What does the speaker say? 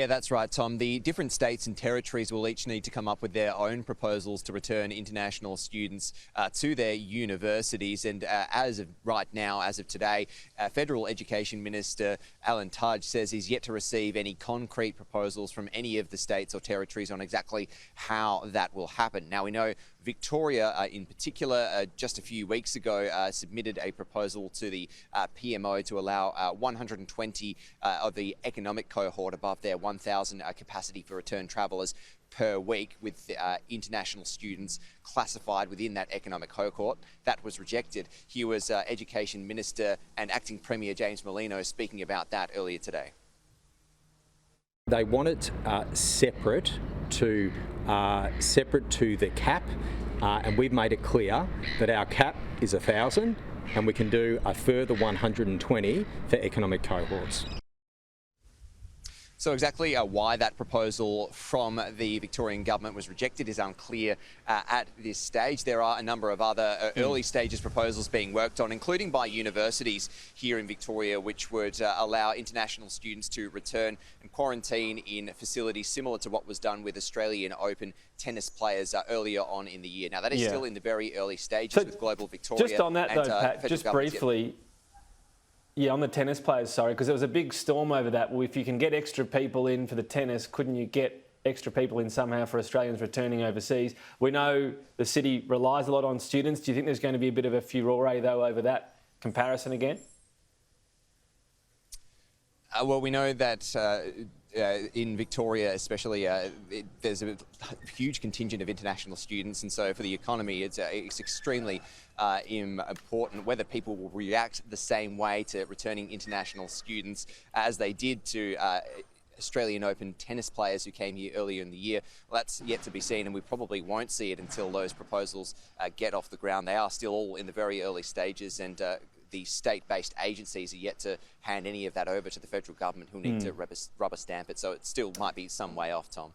Yeah, that's right, Tom. The different states and territories will each need to come up with their own proposals to return international students to their universities. And as of right now, as of today, Federal Education Minister Alan Tudge says he's yet to receive any concrete proposals from any of the states or territories on exactly how that will happen. Now, we know Victoria in particular, just a few weeks ago, submitted a proposal to the PMO to allow 120 of the economic cohort above their 1,000 capacity for return travellers per week, with international students classified within that economic cohort. That was rejected. Here was Education Minister and Acting Premier James Merlino speaking about that earlier today. They want it separate to the cap, and we've made it clear that our cap is 1,000, and we can do a further 120 for economic cohorts. So exactly why that proposal from the Victorian government was rejected is unclear at this stage. There are a number of other early stages proposals being worked on, including by universities here in Victoria, which would allow international students to return and quarantine in facilities similar to what was done with Australian Open tennis players earlier on in the year. Now, that is still in the very early stages with Global Victoria. Just on that though, Pat, just briefly, yeah, on the tennis players, sorry, because there was a big storm over that. Well, if you can get extra people in for the tennis, couldn't you get extra people in somehow for Australians returning overseas? We know the city relies a lot on students. Do you think there's going to be a bit of a furore, though, over that comparison again? Well, we know that in Victoria especially, there's a huge contingent of international students, and so for the economy it's extremely important whether people will react the same way to returning international students as they did to Australian Open tennis players who came here earlier in the year. Well, that's yet to be seen, and we probably won't see it until those proposals get off the ground. They are still all in the very early stages, and the state-based agencies are yet to hand any of that over to the federal government, who'll need to rubber stamp it. So it still might be some way off, Tom.